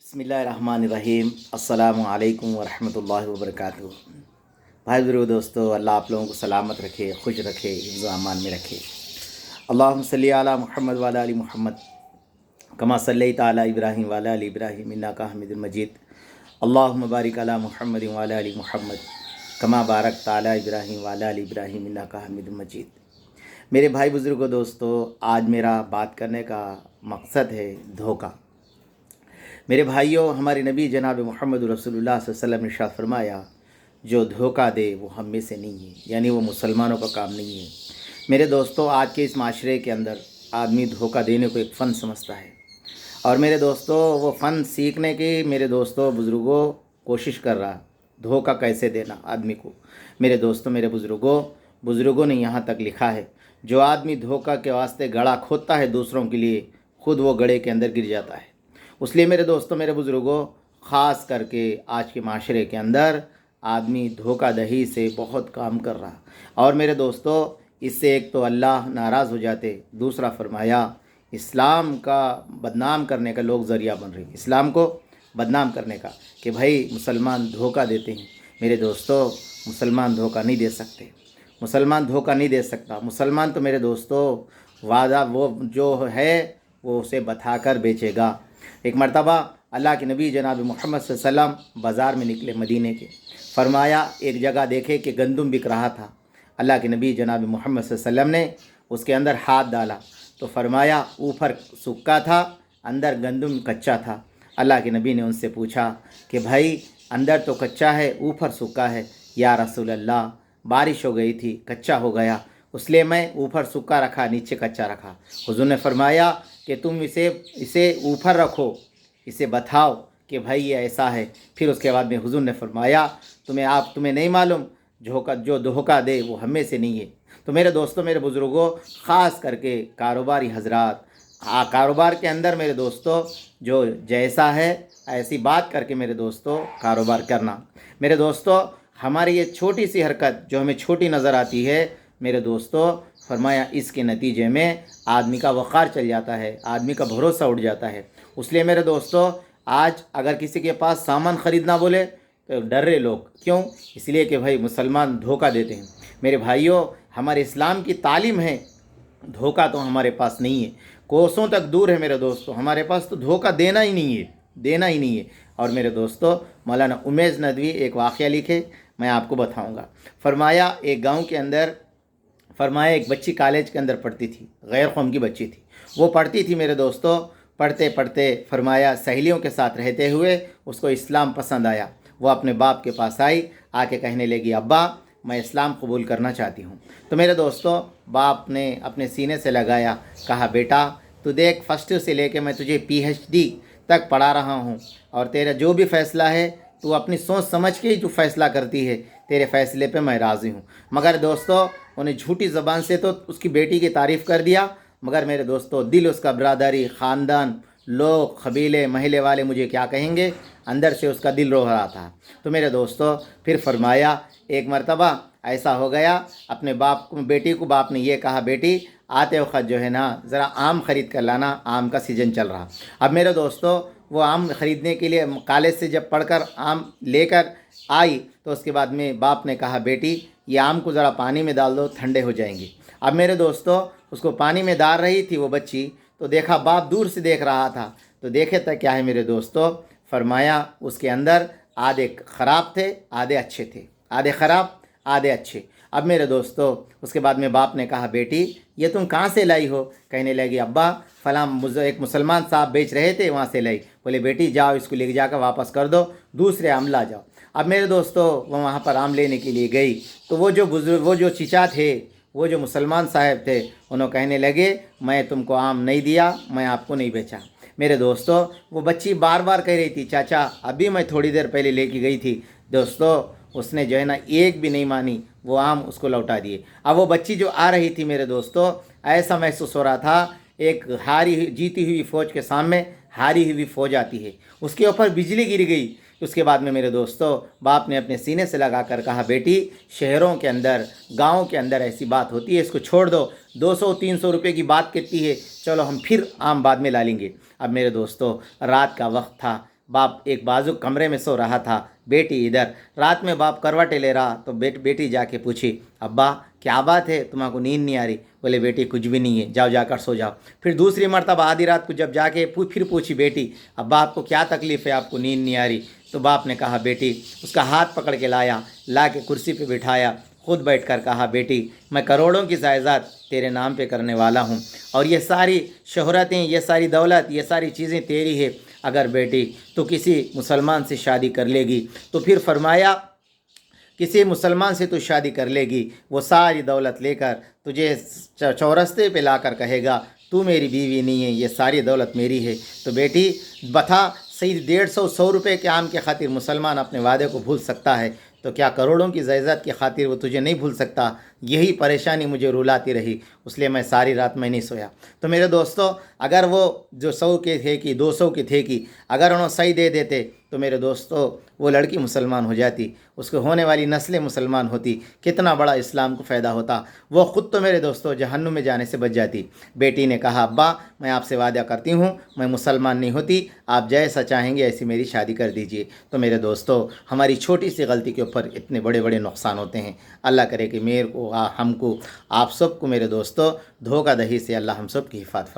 बिस्मिल्लाहिर्रहमानिर्रहीम। अस्सलामु अलैकुम वरहमतुल्लाहि वबरकातुहू। भाई बुजुर्ग दोस्तों, अल्लाह आप लोगों को सलामत रखे, खुश रखे, हिफ्ज़ व अमान में रखे। अल्लाहुम्मा सल्ली अला मुहम्मद व अला आलि मुहम्मद कमा सल्लैता अला इब्राहीम व अला आलि इब्राहीम इन्नका हमीदुम मजीद। अल्लाहुम्मा बारिक अला मुहम्मद व अला आलि मुहम्मद कमा बारकता अला इब्राहीम व अला आलि इब्राहीम इन्नका हमीदुम मजीद। मेरे भाई बुजुर्गों दोस्तों, आज मेरा बात करने का मकसद है धोखा। मेरे भाइयों, हमारे नबी जनाब मोहम्मद रसूलुल्लाह सल्लल्लाहु अलैहि वसल्लम ने इरशाद फरमाया, जो धोखा दे वो हम में से नहीं है, यानी वो मुसलमानों का काम नहीं है। मेरे दोस्तों, आज के इस माशरे के अंदर आदमी धोखा देने को एक फ़न समझता है, और मेरे दोस्तों वो फ़न सीखने की मेरे दोस्तों बुज़ुर्गों कोशिश कर रहा, धोखा कैसे देना आदमी को। मेरे दोस्तों, मेरे बुज़ुर्गों ने यहाँ तक लिखा है, जो आदमी धोखा के वास्ते गड़ा खोदता है दूसरों के लिए, खुद वो गड़े के अंदर गिर जाता है। उसलिए मेरे दोस्तों, मेरे बुज़ुर्गों, ख़ास करके आज के माशरे के अंदर आदमी धोखाधड़ी से बहुत काम कर रहा, और मेरे दोस्तों इससे एक तो अल्लाह नाराज़ हो जाते, दूसरा फरमाया इस्लाम का बदनाम करने का लोग ज़रिया बन रहे, इस्लाम को बदनाम करने का, कि भाई मुसलमान धोखा देते हैं। मेरे दोस्तों, मुसलमान धोखा नहीं दे सकते, मुसलमान धोखा नहीं दे सकता। मुसलमान तो मेरे दोस्तों वादा वो जो है वो उसे बताकर बेचेगा। एक मर्तबा अल्लाह के नबी जनाब मोहम्मद सल्लल्लाहु अलैहि वसल्लम बाज़ार में निकले मदीने के। फरमाया एक जगह देखे कि गंदम बिक रहा था। अल्लाह के नबी जनाब मोहम्मद सल्लल्लाहु अलैहि वसल्लम ने उसके अंदर हाथ डाला तो फरमाया ऊपर सूखा था, अंदर गंदम कच्चा था। अल्लाह के नबी ने उनसे पूछा कि भाई अंदर तो कच्चा है, ऊपर सूखा है। या रसूल अल्लाह, बारिश हो गई थी, कच्चा हो गया, इसलिए मैं ऊपर सूखा रखा, नीचे कच्चा रखा। हुज़ूर ने फरमाया कि तुम इसे ऊपर रखो, इसे बताओ कि भाई ये ऐसा है। फिर उसके बाद में हुज़ूर ने फरमाया तुम्हें नहीं मालूम, जो धोखा दे वो हमें से नहीं है। तो मेरे दोस्तों, मेरे बुज़ुर्गों, ख़ास करके कारोबारी हजरात, कारोबार के अंदर मेरे दोस्तों जो जैसा है ऐसी बात करके मेरे दोस्तों कारोबार करना। मेरे दोस्तों, हमारी ये छोटी सी हरकत जो हमें छोटी नज़र आती है, मेरे दोस्तों फरमाया इसके नतीजे में आदमी का वक़ार चल जाता है, आदमी का भरोसा उठ जाता है। इसलिए मेरे दोस्तों, आज अगर किसी के पास सामान ख़रीदना बोले तो डर रहे लोग, क्यों? इसलिए कि भाई मुसलमान धोखा देते हैं। मेरे भाइयों, हमारे इस्लाम की तालीम है, धोखा तो हमारे पास नहीं है, कोसों तक दूर है। मेरे दोस्तों, हमारे पास तो धोखा देना ही नहीं है। और मेरे दोस्तों, मौलाना उमैस नदवी एक वाक़या लिखे, मैं आपको बताऊंगा। फरमाया एक गांव के अंदर, फरमाया एक बच्ची कॉलेज के अंदर पढ़ती थी, गैर कौम की बच्ची थी। वो पढ़ती थी मेरे दोस्तों, पढ़ते पढ़ते फरमाया सहेलियों के साथ रहते हुए उसको इस्लाम पसंद आया। वो अपने बाप के पास आई, आके कहने लगी, अब्बा मैं इस्लाम कबूल करना चाहती हूँ। तो मेरे दोस्तों, बाप ने अपने सीने से लगाया, कहा बेटा तू देख, फर्स्ट से लेके मैं तुझे PhD तक पढ़ा रहा हूँ, और तेरा जो भी फ़ैसला है तू अपनी सोच समझ के ही जो फ़ैसला करती है, तेरे फ़ैसले पे मैं राज़ी हूँ। मगर दोस्तों, उन्हें झूठी ज़बान से तो उसकी बेटी की तारीफ़ कर दिया, मगर मेरे दोस्तों दिल उसका बरादरी, ख़ानदान, लोग, कबीले, महल्ले वाले मुझे क्या कहेंगे, अंदर से उसका दिल रो रहा था। तो मेरे दोस्तों फिर फरमाया एक मर्तबा ऐसा हो गया, अपने बेटी को बाप ने ये कहा, बेटी आते वक्त जो है ना ज़रा आम ख़रीद कर लाना, आम का सीज़न चल रहा। अब मेरे दोस्तों वो आम ख़रीदने के लिए कॉलेज से जब पढ़कर आम लेकर आई तो उसके बाद में बाप ने कहा, बेटी ये आम को ज़रा पानी में डाल दो, ठंडे हो जाएंगे। अब मेरे दोस्तों उसको पानी में डाल रही थी वो बच्ची, तो देखा बाप दूर से देख रहा था, तो देखे तक क्या है मेरे दोस्तों, फरमाया उसके अंदर आधे ख़राब थे, आधे अच्छे थे, आधे ख़राब आधे अच्छे। अब मेरे दोस्तों उसके बाद में बाप ने कहा, बेटी ये तुम कहाँ से लाई हो? कहने लगी, अब्बा फलां एक मुसलमान साहब बेच रहे थे, वहाँ से लाई। बोले बेटी जाओ, इसको ले जाकर वापस कर दो, दूसरे आम ला जाओ। अब मेरे दोस्तों वो वहाँ पर आम लेने के लिए गई, तो वो जो चीचा थे, वो जो मुसलमान साहब थे, उन्होंने कहने लगे, मैं तुमको आम नहीं दिया, मैं आपको नहीं बेचा। मेरे दोस्तों वो बच्ची बार बार कह रही थी, चाचा अभी मैं थोड़ी देर पहले लेके गई थी। दोस्तों उसने जो है ना एक भी नहीं मानी, वो आम उसको लौटा दिए। अब वो बच्ची जो आ रही थी मेरे दोस्तों, ऐसा महसूस हो रहा था एक जीती हुई फ़ौज के सामने हारी हुई फ़ौज आती है, उसके ऊपर बिजली गिर गई। उसके बाद में मेरे दोस्तों बाप ने अपने सीने से लगा कर कहा, बेटी शहरों के अंदर, गाँव के अंदर ऐसी बात होती है, इसको छोड़ दो, 200-300 रुपये की बात कहती है, चलो हम फिर आम बाद में ला लेंगे। अब मेरे दोस्तों रात का वक्त था, बाप एक बाजुक कमरे में सो रहा था, बेटी इधर। रात में बाप करवटें ले रहा तो बेटी जाके पूछी, अब्बा क्या बात है, तुम्हारा नींद नहीं आ रही? बोले बेटी कुछ भी नहीं है, जाओ जाकर सो जाओ। फिर दूसरी मर्तबा आधी रात को जब जाके फिर पूछी बेटी, अब्बा आपको क्या तकलीफ़ है, आपको नींद नहीं आ रही? तो बाप ने कहा बेटी, उसका हाथ पकड़ के लाया, ला के कुर्सी पे बिठाया, खुद बैठकर कहा बेटी मैं करोड़ों की जायदाद तेरे नाम पे करने वाला हूँ और ये सारी शोहरतें, ये सारी दौलत, ये सारी चीज़ें तेरी है। अगर बेटी तो किसी मुसलमान से शादी कर लेगी तो फिर फरमाया किसी मुसलमान से तू शादी कर लेगी, वो सारी दौलत लेकर तुझे चौरस्ते पे लाकर कहेगा तू मेरी बीवी नहीं है, ये सारी दौलत मेरी है। तो बेटी बता, सही 150-100 रुपये के आम के खातिर मुसलमान अपने वादे को भूल सकता है, तो क्या करोड़ों की जायदाद की खातिर वो तुझे नहीं भूल सकता? यही परेशानी मुझे रुलाती रही, इसलिए मैं सारी रात में नहीं सोया। तो मेरे दोस्तों, अगर वो जो 100 के थे कि 200 के थे कि अगर उन्होंने सही दे देते तो मेरे दोस्तों वो लड़की मुसलमान हो जाती, उसको होने वाली नस्लें मुसलमान होती, कितना बड़ा इस्लाम को फ़ायदा होता। वो ख़ुद तो मेरे दोस्तों जहन्नुम में जाने से बच जाती। बेटी ने कहा अब्बा मैं आपसे वादा करती हूँ मैं मुसलमान नहीं होती, आप जैसा चाहेंगे ऐसी मेरी शादी कर दीजिए। तो मेरे दोस्तों, हमारी छोटी सी गलती के ऊपर इतने बड़े बड़े नुकसान होते हैं। अल्लाह करे कि मेरे को, हमको, आप सबको मेरे दोस्तों धोखाधड़ी से अल्लाह हम सब की हिफाजत फरमाए।